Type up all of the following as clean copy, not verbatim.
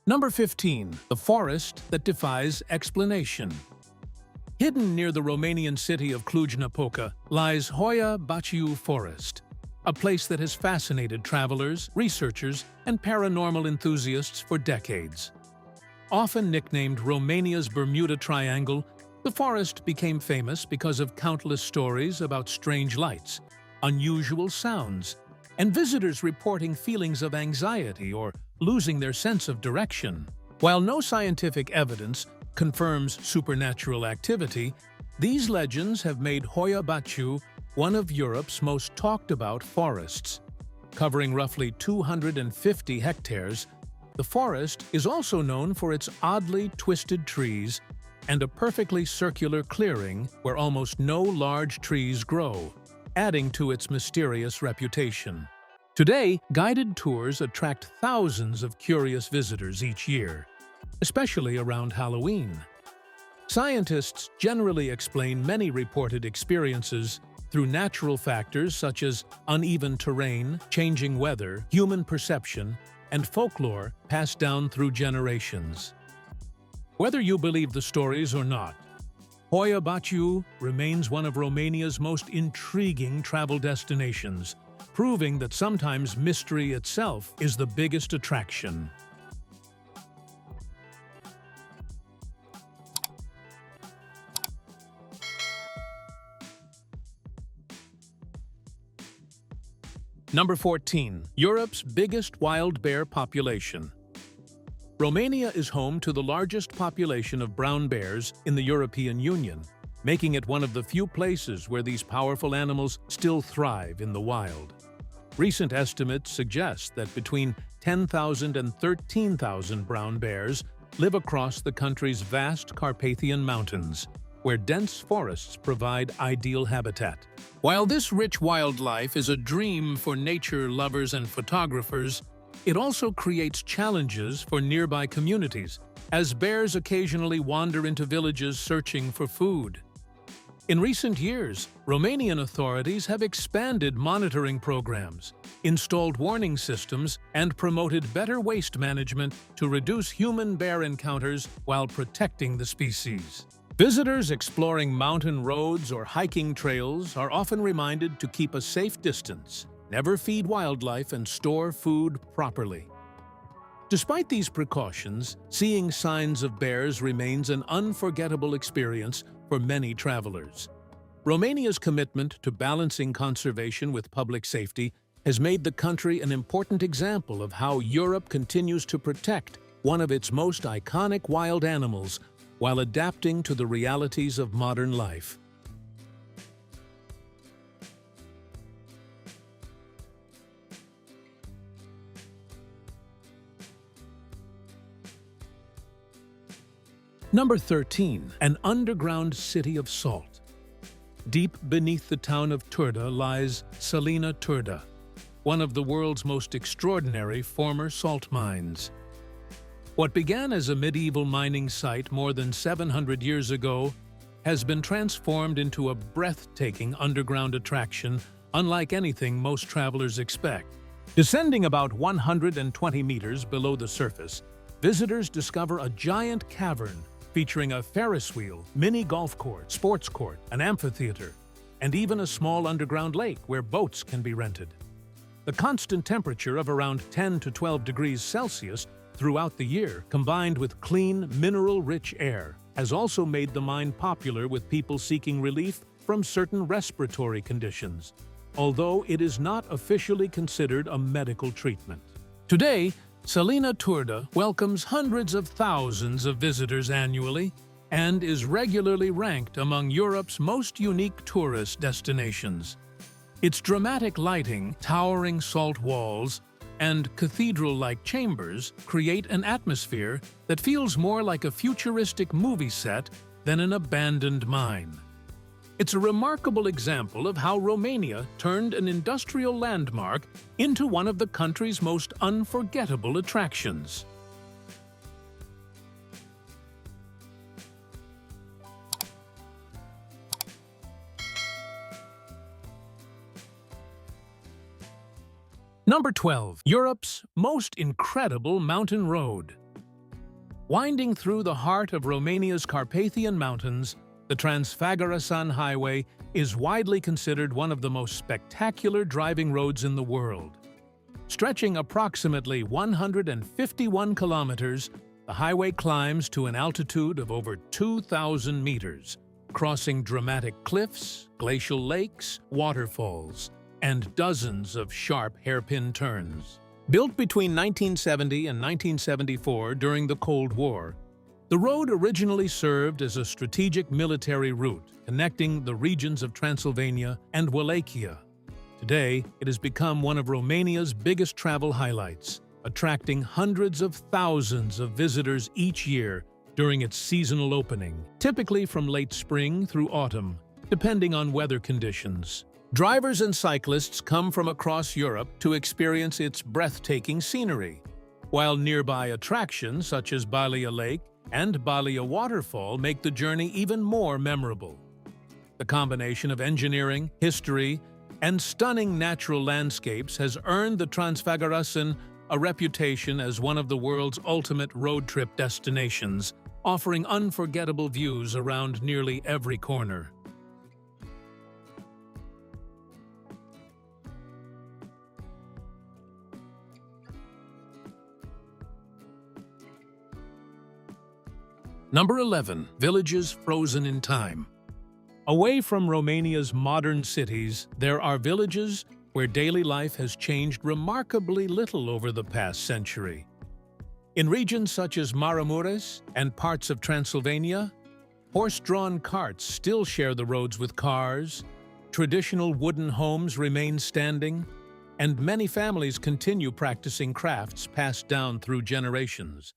Number 15. The forest that defies explanation. Hidden near the Romanian city of Cluj-Napoca lies Hoia Baciu Forest, a place that has fascinated travelers, researchers, and paranormal enthusiasts for decades. Often nicknamed Romania's Bermuda Triangle, the forest became famous because of countless stories about strange lights, unusual sounds, and visitors reporting feelings of anxiety or losing their sense of direction. While no scientific evidence confirms supernatural activity, these legends have made Hoia Baciu one of Europe's most talked-about forests. Covering roughly 250 hectares, the forest is also known for its oddly twisted trees and a perfectly circular clearing where almost no large trees grow, adding to its mysterious reputation. Today, guided tours attract thousands of curious visitors each year, especially around Halloween. Scientists generally explain many reported experiences through natural factors such as uneven terrain, changing weather, human perception, and folklore passed down through generations. Whether you believe the stories or not, Hoia Baciu remains one of Romania's most intriguing travel destinations, proving that sometimes mystery itself is the biggest attraction. Number 14. Europe's biggest wild bear population. Romania is home to the largest population of brown bears in the European Union, making it one of the few places where these powerful animals still thrive in the wild. Recent estimates suggest that between 10,000 and 13,000 brown bears live across the country's vast Carpathian Mountains, where dense forests provide ideal habitat. While this rich wildlife is a dream for nature lovers and photographers, it also creates challenges for nearby communities, as bears occasionally wander into villages searching for food. In recent years, Romanian authorities have expanded monitoring programs, installed warning systems, and promoted better waste management to reduce human-bear encounters while protecting the species. Visitors exploring mountain roads or hiking trails are often reminded to keep a safe distance, never feed wildlife, and store food properly. Despite these precautions, seeing signs of bears remains an unforgettable experience for many travelers. Romania's commitment to balancing conservation with public safety has made the country an important example of how Europe continues to protect one of its most iconic wild animals while adapting to the realities of modern life. Number 13. An underground city of salt. Deep beneath the town of Turda lies Salina Turda, one of the world's most extraordinary former salt mines. What began as a medieval mining site more than 700 years ago has been transformed into a breathtaking underground attraction unlike anything most travelers expect. Descending about 120 meters below the surface, visitors discover a giant cavern featuring a Ferris wheel, mini golf court, sports court, an amphitheater, and even a small underground lake where boats can be rented. The constant temperature of around 10 to 12 degrees Celsius throughout the year, combined with clean, mineral-rich air, has also made the mine popular with people seeking relief from certain respiratory conditions, although it is not officially considered a medical treatment. Today, Salina Turda welcomes hundreds of thousands of visitors annually and is regularly ranked among Europe's most unique tourist destinations. Its dramatic lighting, towering salt walls, and cathedral-like chambers create an atmosphere that feels more like a futuristic movie set than an abandoned mine. It's a remarkable example of how Romania turned an industrial landmark into one of the country's most unforgettable attractions. Number 12. Europe's most incredible mountain road. Winding through the heart of Romania's Carpathian Mountains, the Transfăgărășan Highway is widely considered one of the most spectacular driving roads in the world. Stretching approximately 151 kilometers, the highway climbs to an altitude of over 2,000 meters, crossing dramatic cliffs, glacial lakes, waterfalls, and dozens of sharp hairpin turns. Built between 1970 and 1974 during the Cold War, the road originally served as a strategic military route connecting the regions of Transylvania and Wallachia. Today, it has become one of Romania's biggest travel highlights, attracting hundreds of thousands of visitors each year during its seasonal opening, typically from late spring through autumn, depending on weather conditions. Drivers and cyclists come from across Europe to experience its breathtaking scenery, while nearby attractions such as Balia Lake and Balia Waterfall make the journey even more memorable. The combination of engineering, history, and stunning natural landscapes has earned the Transfăgărășan a reputation as one of the world's ultimate road trip destinations, offering unforgettable views around nearly every corner. Number 11. Villages frozen in time. Away from Romania's modern cities, there are villages where daily life has changed remarkably little over the past century. In regions such as Maramureș and parts of Transylvania, horse-drawn carts still share the roads with cars, traditional wooden homes remain standing, and many families continue practicing crafts passed down through generations.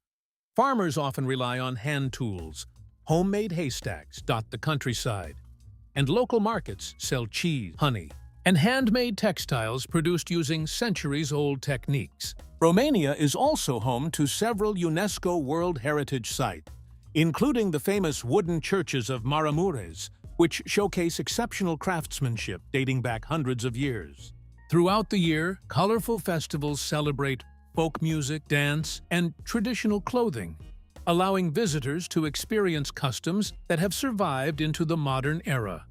Farmers often rely on hand tools, homemade haystacks dot the countryside, and local markets sell cheese, honey, and handmade textiles produced using centuries-old techniques. Romania is also home to several UNESCO World Heritage Sites, including the famous wooden churches of Maramureș, which showcase exceptional craftsmanship dating back hundreds of years. Throughout the year, colorful festivals celebrate folk music, dance, and traditional clothing, allowing visitors to experience customs that have survived into the modern era.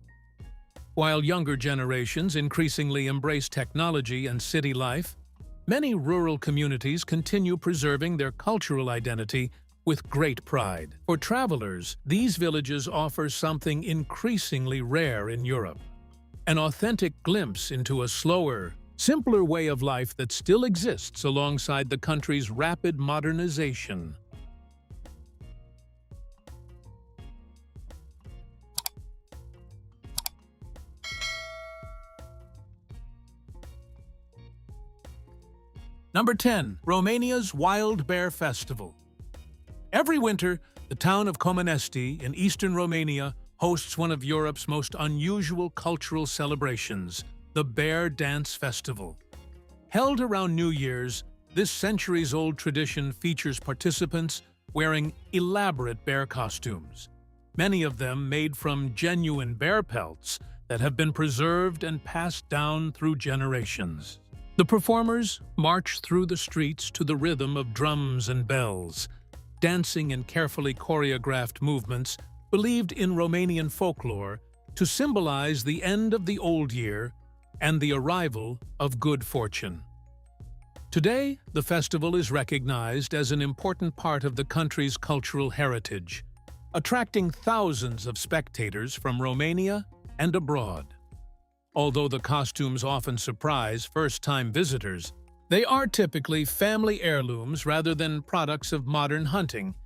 While younger generations increasingly embrace technology and city life, many rural communities continue preserving their cultural identity with great pride. For travelers, these villages offer something increasingly rare in Europe: an authentic glimpse into a slower, simpler way of life that still exists alongside the country's rapid modernization. Number 10. Romania's Wild Bear Festival. Every winter, the town of Comănești in eastern Romania hosts one of Europe's most unusual cultural celebrations, the Bear Dance Festival. Held around New Year's, this centuries-old tradition features participants wearing elaborate bear costumes, many of them made from genuine bear pelts that have been preserved and passed down through generations. The performers march through the streets to the rhythm of drums and bells, dancing in carefully choreographed movements believed in Romanian folklore to symbolize the end of the old year and the arrival of good fortune. Today, the festival is recognized as an important part of the country's cultural heritage, attracting thousands of spectators from Romania and abroad. Although the costumes often surprise first-time visitors, they are typically family heirlooms rather than products of modern hunting,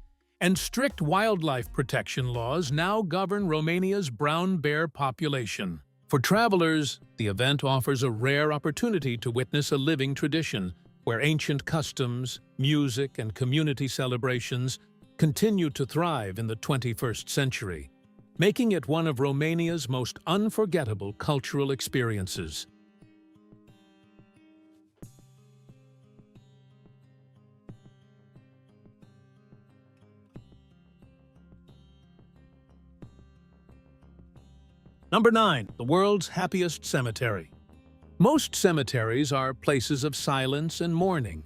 and strict wildlife protection laws now govern Romania's brown bear population. For travelers, the event offers a rare opportunity to witness a living tradition where ancient customs, music, and community celebrations continue to thrive in the 21st century, making it one of Romania's most unforgettable cultural experiences. Number 9. The world's happiest cemetery. Most cemeteries are places of silence and mourning,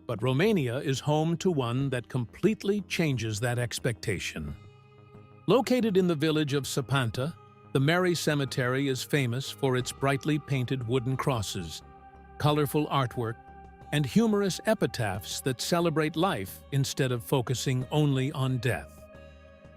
But Romania is home to one that completely changes that expectation. Located in the village of Sapanta, the Mary Cemetery is famous for its brightly painted wooden crosses, colorful artwork, and humorous epitaphs that celebrate life instead of focusing only on death.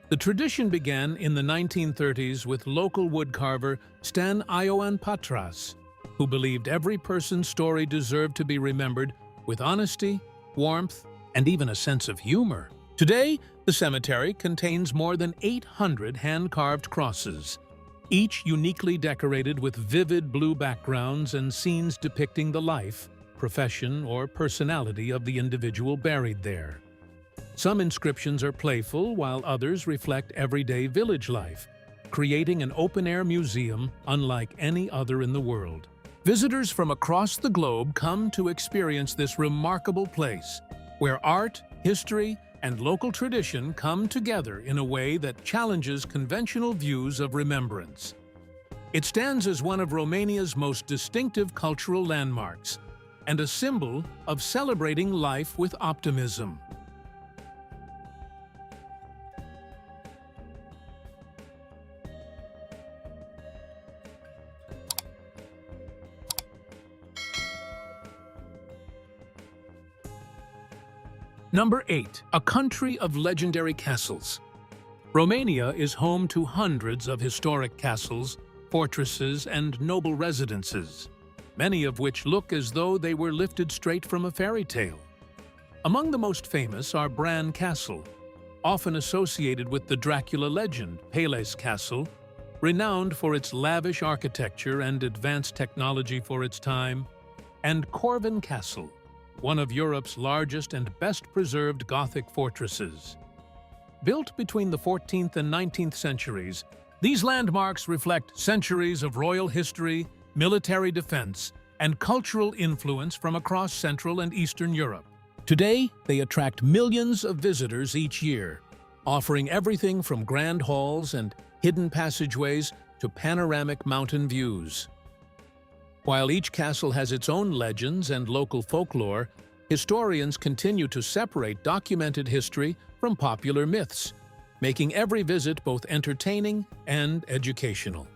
The tradition began in the 1930s with local woodcarver Stan Ioan Patras, who believed every person's story deserved to be remembered with honesty, warmth, and even a sense of humor. Today, the cemetery contains more than 800 hand-carved crosses, each uniquely decorated with vivid blue backgrounds and scenes depicting the life, profession, or personality of the individual buried there. Some inscriptions are playful, while others reflect everyday village life, creating an open-air museum unlike any other in the world. Visitors from across the globe come to experience this remarkable place, where art, history, and local tradition come together in a way that challenges conventional views of remembrance. It stands as one of Romania's most distinctive cultural landmarks and a symbol of celebrating life with optimism. Number 8. A country of legendary castles. Romania is home to hundreds of historic castles, fortresses, and noble residences, many of which look as though they were lifted straight from a fairy tale. Among the most famous are Bran Castle, often associated with the Dracula legend, Pele's Castle, renowned for its lavish architecture and advanced technology for its time, and Corvin Castle, one of Europe's largest and best-preserved Gothic fortresses. Built between the 14th and 19th centuries, these landmarks reflect centuries of royal history, military defense, and cultural influence from across Central and Eastern Europe. Today, they attract millions of visitors each year, offering everything from grand halls and hidden passageways to panoramic mountain views. While each castle has its own legends and local folklore, historians continue to separate documented history from popular myths, making every visit both entertaining and educational.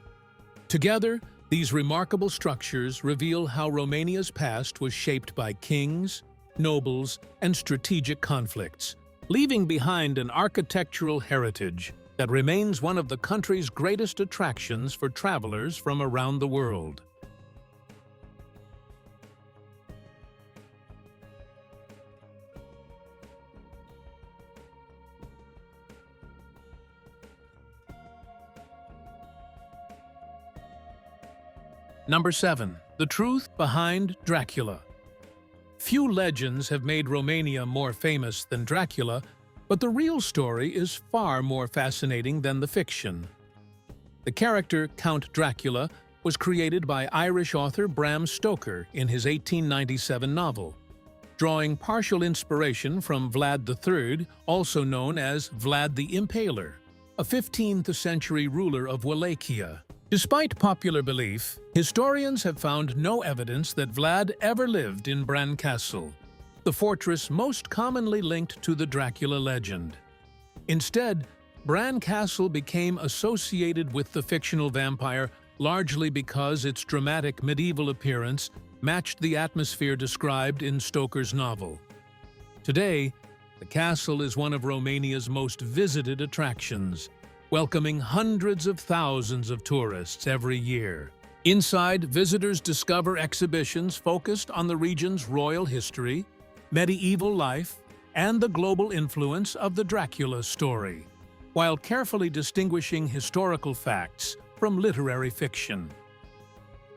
Together, these remarkable structures reveal how Romania's past was shaped by kings, nobles, and strategic conflicts, leaving behind an architectural heritage that remains one of the country's greatest attractions for travelers from around the world. Number 7. The truth behind Dracula. Few legends have made Romania more famous than Dracula, but the real story is far more fascinating than the fiction. The character Count Dracula was created by Irish author Bram Stoker in his 1897 novel, drawing partial inspiration from Vlad III, also known as Vlad the Impaler, a 15th-century ruler of Wallachia. Despite popular belief, historians have found no evidence that Vlad ever lived in Bran Castle, the fortress most commonly linked to the Dracula legend. Instead, Bran Castle became associated with the fictional vampire largely because its dramatic medieval appearance matched the atmosphere described in Stoker's novel. Today, the castle is one of Romania's most visited attractions, welcoming hundreds of thousands of tourists every year. Inside, visitors discover exhibitions focused on the region's royal history, medieval life, and the global influence of the Dracula story, while carefully distinguishing historical facts from literary fiction.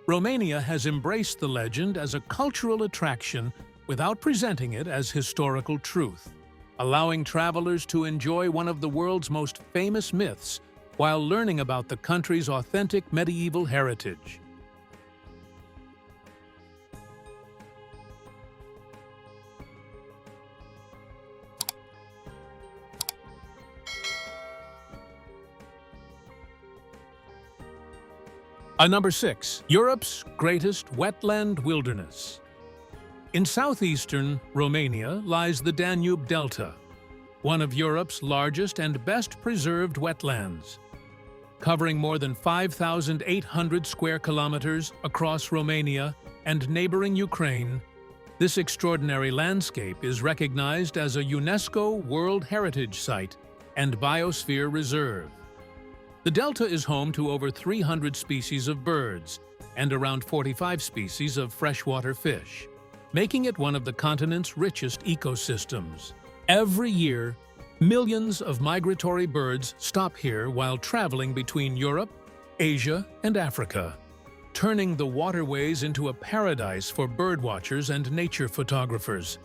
Romania has embraced the legend as a cultural attraction without presenting it as historical truth, allowing travelers to enjoy one of the world's most famous myths while learning about the country's authentic medieval heritage. Number 6. Europe's greatest wetland wilderness. In southeastern Romania lies the Danube Delta, one of Europe's largest and best-preserved wetlands. Covering more than 5,800 square kilometers across Romania and neighboring Ukraine, this extraordinary landscape is recognized as a UNESCO World Heritage Site and Biosphere Reserve. The delta is home to over 300 species of birds and around 45 species of freshwater fish, making it one of the continent's richest ecosystems. Every year, millions of migratory birds stop here while traveling between Europe, Asia, and Africa, turning the waterways into a paradise for birdwatchers and nature photographers.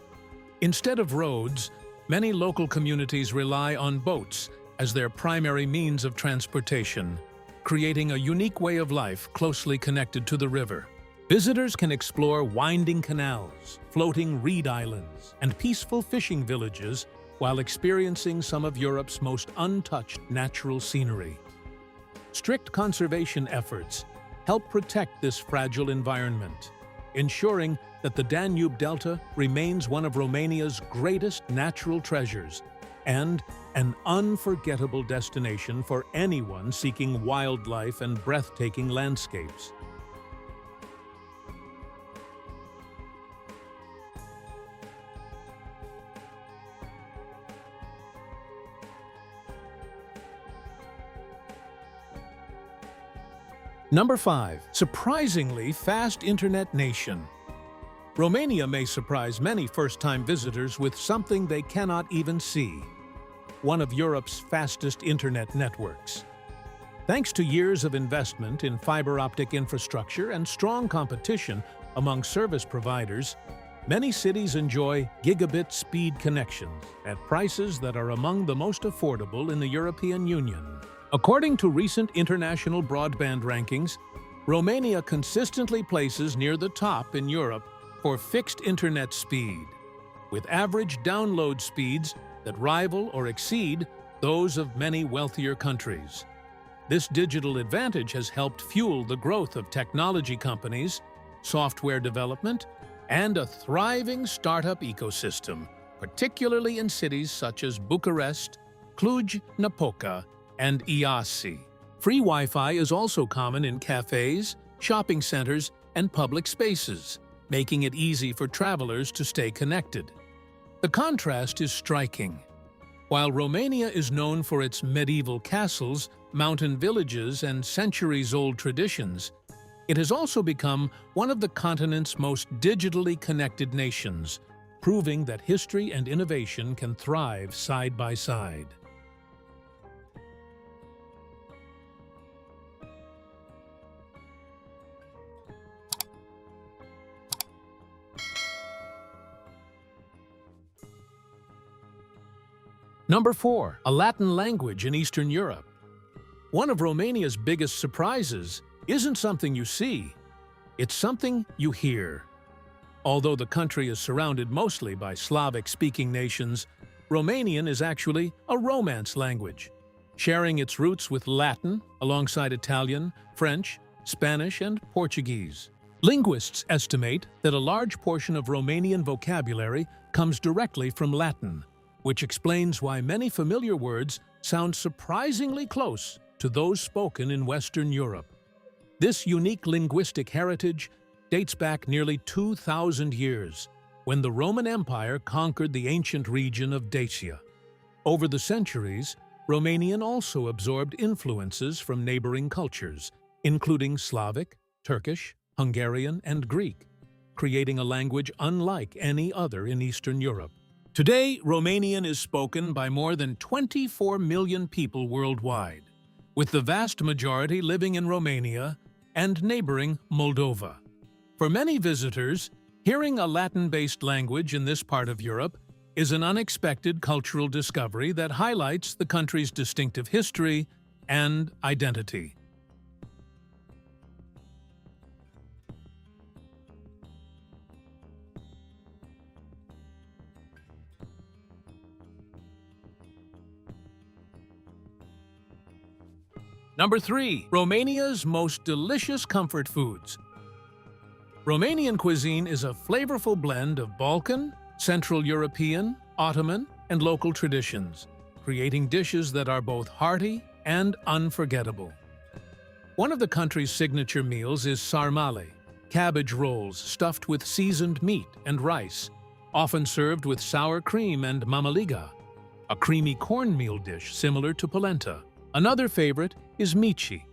Instead of roads, many local communities rely on boats as their primary means of transportation, creating a unique way of life closely connected to the river. Visitors can explore winding canals, floating reed islands, and peaceful fishing villages while experiencing some of Europe's most untouched natural scenery. Strict conservation efforts help protect this fragile environment, ensuring that the Danube Delta remains one of Romania's greatest natural treasures and an unforgettable destination for anyone seeking wildlife and breathtaking landscapes. Number 5. Surprisingly fast internet nation. Romania may surprise many first-time visitors with something they cannot even see: one of Europe's fastest internet networks. Thanks to years of investment in fiber optic infrastructure and strong competition among service providers, many cities enjoy gigabit speed connections at prices that are among the most affordable in the European Union. According to recent international broadband rankings, Romania consistently places near the top in Europe for fixed internet speed, with average download speeds that rival or exceed those of many wealthier countries. This digital advantage has helped fuel the growth of technology companies, software development, and a thriving startup ecosystem, particularly in cities such as Bucharest, Cluj-Napoca, and Iași. Free Wi-Fi is also common in cafes, shopping centers, and public spaces, making it easy for travelers to stay connected. The contrast is striking. While Romania is known for its medieval castles, mountain villages, and centuries-old traditions, it has also become one of the continent's most digitally connected nations, proving that history and innovation can thrive side by side. Number 4. A Latin language in Eastern Europe. One of Romania's biggest surprises isn't something you see, it's something you hear. Although the country is surrounded mostly by Slavic-speaking nations, Romanian is actually a Romance language, sharing its roots with Latin alongside Italian, French, Spanish, and Portuguese. Linguists estimate that a large portion of Romanian vocabulary comes directly from Latin, which explains why many familiar words sound surprisingly close to those spoken in Western Europe. This unique linguistic heritage dates back nearly 2,000 years, when the Roman Empire conquered the ancient region of Dacia. Over the centuries, Romanian also absorbed influences from neighboring cultures, including Slavic, Turkish, Hungarian, and Greek, creating a language unlike any other in Eastern Europe. Today, Romanian is spoken by more than 24 million people worldwide, with the vast majority living in Romania and neighboring Moldova. For many visitors, hearing a Latin-based language in this part of Europe is an unexpected cultural discovery that highlights the country's distinctive history and identity. Number 3. Romania's most delicious comfort foods. Romanian cuisine is a flavorful blend of Balkan, Central European, Ottoman, and local traditions, creating dishes that are both hearty and unforgettable. One of the country's signature meals is sarmale, cabbage rolls stuffed with seasoned meat and rice, often served with sour cream and mamaliga, a creamy cornmeal dish similar to polenta. Another favorite is mici,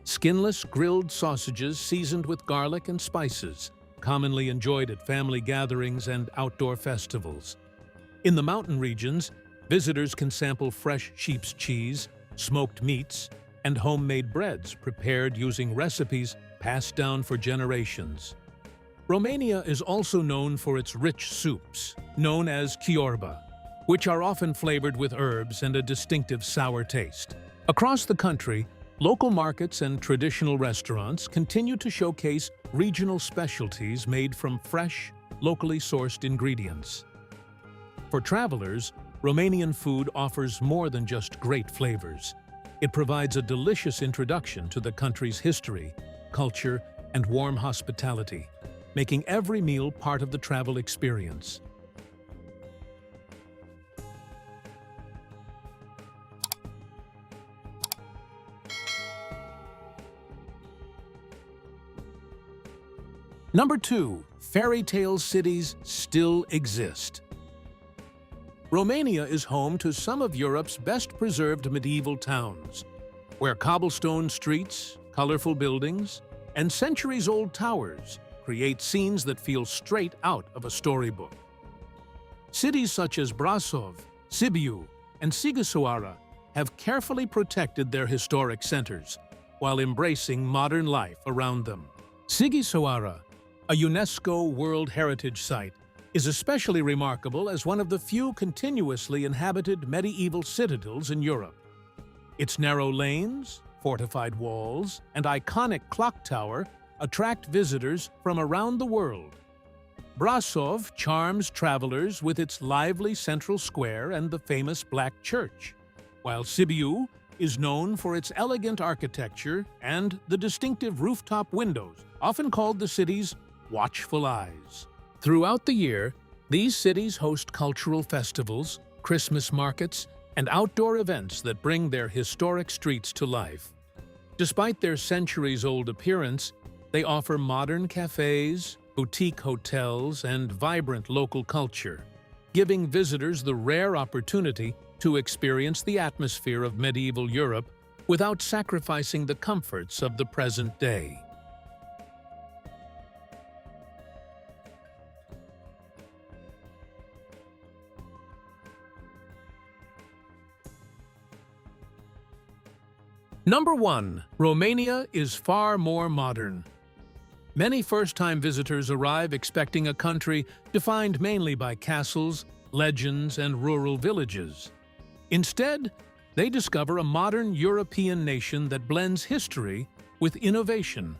skinless grilled sausages seasoned with garlic and spices, commonly enjoyed at family gatherings and outdoor festivals. In the mountain regions, visitors can sample fresh sheep's cheese, smoked meats, and homemade breads prepared using recipes passed down for generations. Romania is also known for its rich soups, known as ciorba, which are often flavored with herbs and a distinctive sour taste. Across the country, local markets and traditional restaurants continue to showcase regional specialties made from fresh, locally sourced ingredients. For travelers, Romanian food offers more than just great flavors. It provides a delicious introduction to the country's history, culture, and warm hospitality, making every meal part of the travel experience. Number 2. Fairytale cities still exist. Romania is home to some of Europe's best-preserved medieval towns, where cobblestone streets, colorful buildings, and centuries-old towers create scenes that feel straight out of a storybook. Cities such as Brașov, Sibiu, and Sighisoara have carefully protected their historic centers, while embracing modern life around them. Sighisoara, a UNESCO World Heritage Site, is especially remarkable as one of the few continuously inhabited medieval citadels in Europe. Its narrow lanes, fortified walls, and iconic clock tower attract visitors from around the world. Brașov charms travelers with its lively central square and the famous Black Church, while Sibiu is known for its elegant architecture and the distinctive rooftop windows, often called the city's watchful eyes. Throughout the year, these cities host cultural festivals, Christmas markets, and outdoor events that bring their historic streets to life. Despite their centuries-old appearance, they offer modern cafes, boutique hotels, and vibrant local culture, giving visitors the rare opportunity to experience the atmosphere of medieval Europe without sacrificing the comforts of the present day. Number 1. Romania is far more modern. Many first-time visitors arrive expecting a country defined mainly by castles, legends, and rural villages. Instead, they discover a modern European nation that blends history with innovation.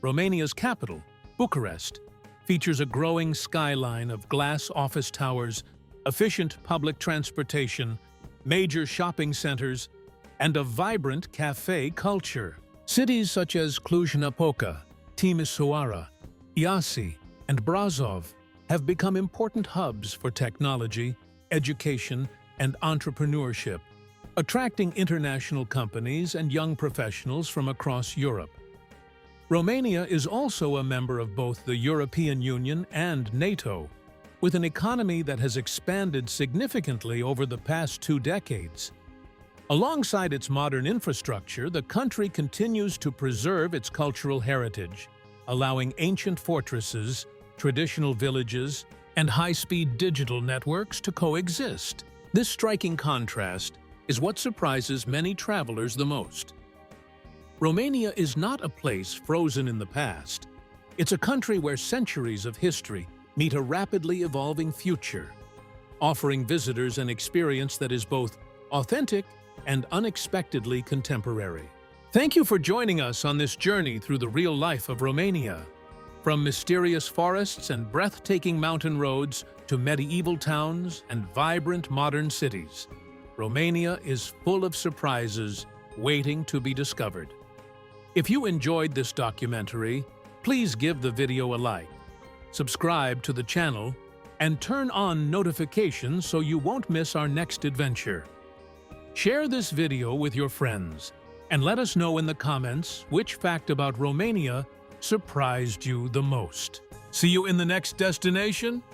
Romania's capital, Bucharest, features a growing skyline of glass office towers, efficient public transportation, major shopping centers, and a vibrant cafe culture. Cities such as Cluj-Napoca, Timișoara, Iași, and Brașov have become important hubs for technology, education, and entrepreneurship, attracting international companies and young professionals from across Europe. Romania is also a member of both the European Union and NATO, with an economy that has expanded significantly over the past 2 decades. Alongside its modern infrastructure, the country continues to preserve its cultural heritage, allowing ancient fortresses, traditional villages, and high-speed digital networks to coexist. This striking contrast is what surprises many travelers the most. Romania is not a place frozen in the past. It's a country where centuries of history meet a rapidly evolving future, offering visitors an experience that is both authentic and unexpectedly contemporary. Thank you for joining us on this journey through the real life of Romania. From mysterious forests and breathtaking mountain roads to medieval towns and vibrant modern cities, Romania is full of surprises waiting to be discovered. If you enjoyed this documentary, Please give the video a like, subscribe to the channel, and turn on notifications so you won't miss our next adventure. Share this video with your friends, and let us know in the comments which fact about Romania surprised you the most. See you in the next destination.